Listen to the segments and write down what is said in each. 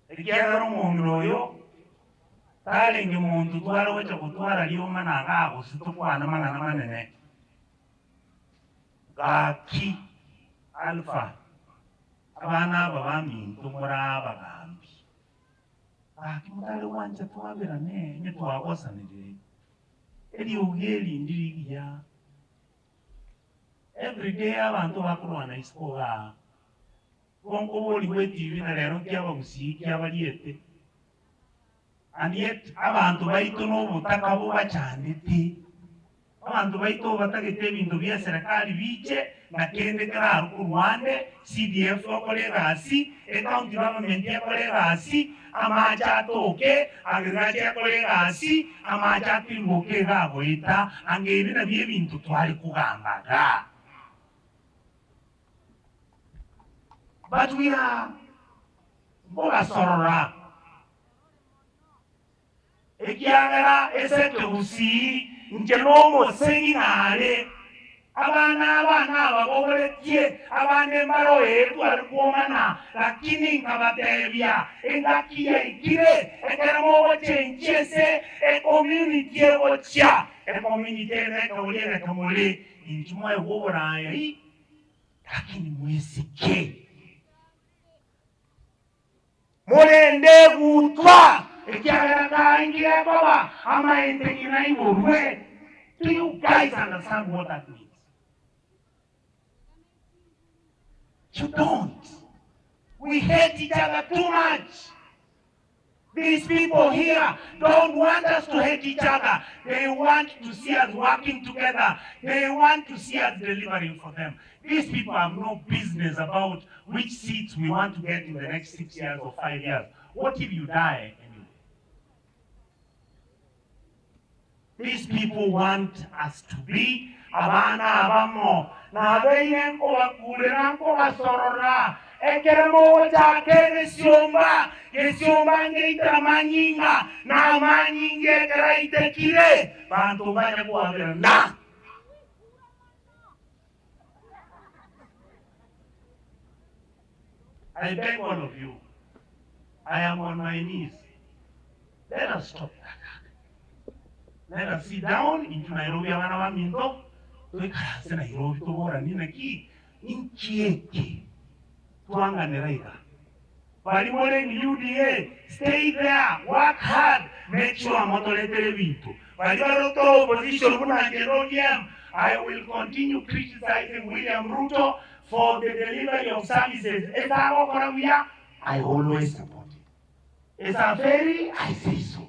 ekiagaro mongroyo talenge muntu twala wecha kutwara lioma nagago situkwana mangana manene gaki alfa abana aba baminto muraba gambi gaki mutale wanje twabirane nyetwagosanire eliogeli ndirigiya everyday abantu bakurwana iskoga bonko boli wetivi na lero kyaba busiki abaliete and yet abantu baito n'obutaka buba cyane te abantu baito batagete ebintu bya serikali biche na kende kararu ku Rwanda CDF okolegasi county government yakolegasi amacha atoke agirache yakolegasi amacha atimboke gabo ita angebi na bye bintu twali kugambaga. But we are boga sorora ekiagera esete usi njelomo senginale abana baboletie abane maro etu alikuomana lakini nkabatebya engakiya ikire ekeramo chenchese community ocha community ne kamole inchuma yobora yi lakini mwesike molende gutwa ekiagera ingia baba ama entegina iborwe. Do you guys understand what that means? You don't. We hate each other too much. These people here don't want us to hate each other. They want to see us working together. They want to see us delivering for them. These people have no business about which seats we want to get in the next 6 years or 5 years. What if you die anyway? These people want us to be abana abamo na beye nkoba kulera nkoba sorora ekeremo chakere siomba ngeita manyinga na manyinge keraite kire bantu banye kuabira na I beg all of you, I am on my knees. Let us stop that. Let us sit down into Nairobi abana baminto tuikarase Nairobi tubora ninaki inchieke tuanganiraika balimole ni UDA. Stay there, work hard, make sure motoletere bintu balibaroto opposition kuna I will continue criticizing William Ruto for the delivery of services. I always support it. It's a very, I say so.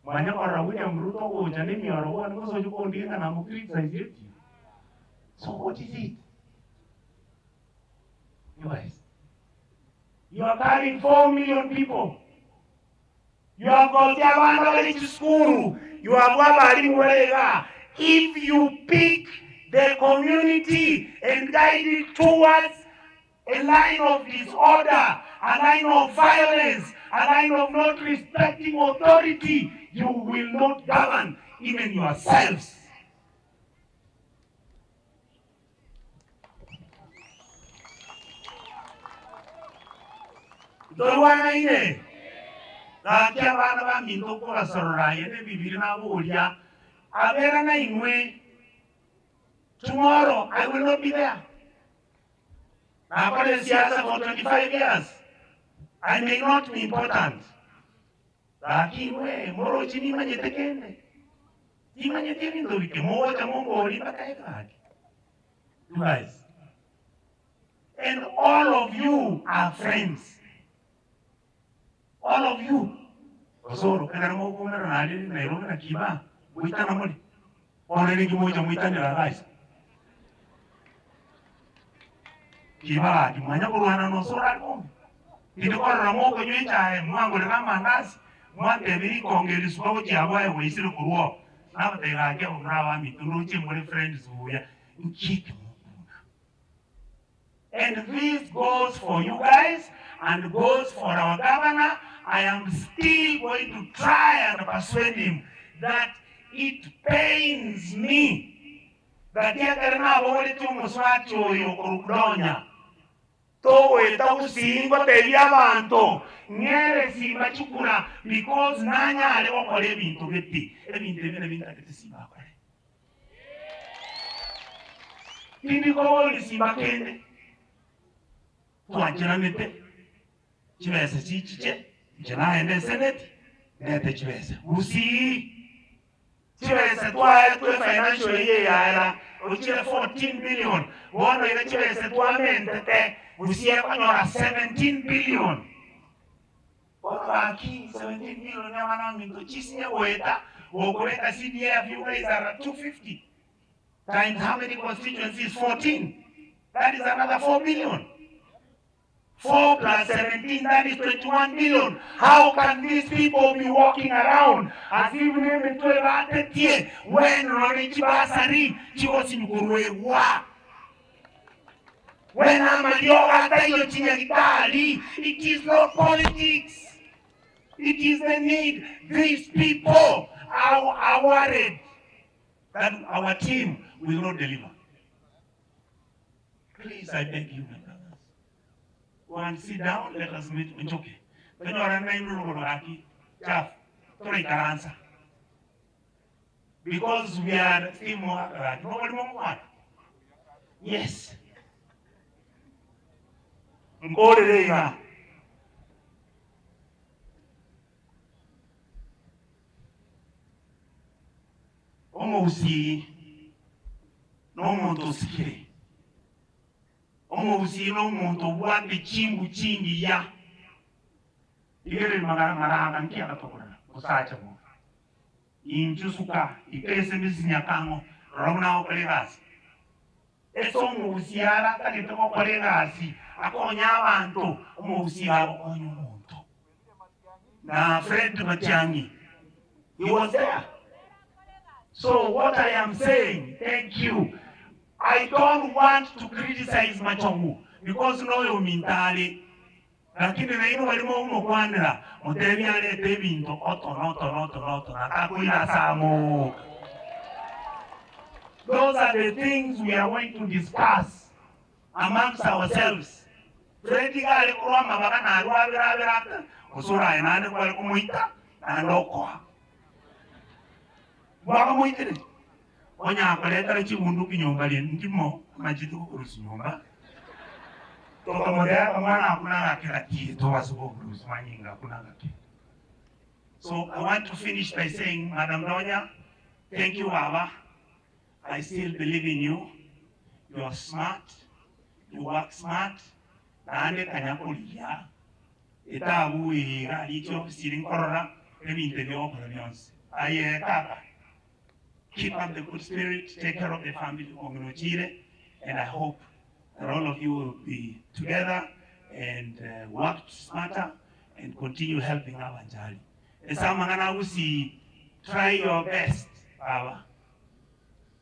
William Ruto so what is it? You guys, you are carrying 4 million people. You have got to school. You have if you pick the community and guide it towards a line of disorder, a line of violence, a line of not respecting authority, you will not govern even yourselves. Dolwana ine gakia bana ba minto ko sorora yene bibiri na bolia abera na inwe. Tomorrow I will not be there. I've been in siasa for 25 years. I may not be important. Lakini moro chini manyete kende. Ti manyete vindo wike moja mongo olipa kaekaki. You guys. And all of you are friends. All of you. Osoro kana mo kumera na ali Nairobi na kiba. Muita na moli. Ona ni kimoja muita ni la guys. Kiba ki mwanya kurwana no sora ko. Ndikora na moko nyita mwango na mandazi. Mwante biri kongeli suko kyabwa ye wisiro kuruo. Na batega ke umrawa mituruchi muri friends uya. Nchiki. And this goes for you guys and goes for our governor. I am still going to try and persuade him that it pains me that to eta usingo tebya abantu ngere simba chukura because nanya ale okole ebintu beti ebintu ebine bintakete simba akole Hindi ko simba kende tuanjira mete chibese chichiche jana ende senate nete chibese usi chibese twa financial year ya uchile 14 billion wono ile chibese twa mente usiye kanyora 17 billion Aki 17 billion ya wana minto chisi ya weta wokoleka CDF you guys are 250 times how many constituencies? 14. That is another 4 billion. 4 plus 17, that is 21 billion. How can these people be walking around as if when Basari, when it is not politics. It is the need. These people are worried that our team will not deliver. Please, I beg you, my brothers. Go and sit down, let us meet in Joke. When you are a man, answer. Because we are still more, nobody more. Yes. Go there. Omusi n'omuntu osikire omusi n'omuntu wande chimbu chingi ya igere maranga nkiaka tokola kusacha mo injusuka ikese misinya kango rona okolegasi eso omusi ara kagete okolegasi akonya abantu omusi abo konyo omuntu na Fred Matiang'i, he was there. So what I am saying, thank you. I don't want to criticize Machongu because no you mintali. Lakini na ino walimo uno kwandra motebi ale tebinto oto nakakuila samo. Those are the things we are going to discuss amongst ourselves. Fredi gale kurwa mabaka na arwa usura inane kwa kumuita na ndokwa. Waka muitire onya akoleta chibundu kinyomba le ndimo majitu kurusi nyomba to kamodea kamana kuna akirati to wasuko kurusi manyinga kuna ngati. So I want to finish by saying, Madam Donya, thank you, Baba. I still believe in you. You are smart. You work smart. Naande kanyakulia etabu iricho sirinkorora ebinte byo kolonions aye kaka. Keep up the good spirit, take care of the family, and I hope that all of you will be together and work smarter and continue helping our Njali. Try your best, Baba.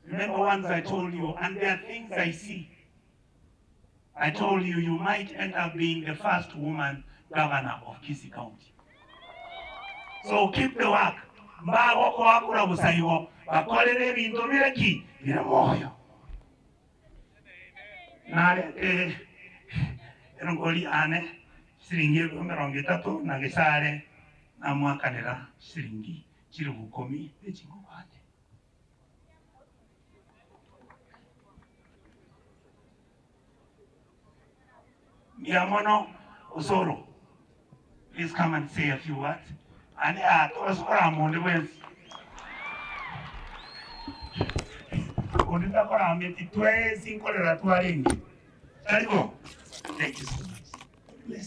Remember once I told you, and there are things I see. I told you, you might end up being the first woman governor of Kisii County. So keep the work. Mbako wakura busaiwo. Bakolele bintu bireki biramoyo nare erongoli ane siringi 30 na gisare na mwakanira siringi kiri 10 ekingubane Miyamono Osoro, please come and say a few words and tosora monde bwenzi Ondita kora ameti twe sinkolera twarengi. Thank you so much. Bless you.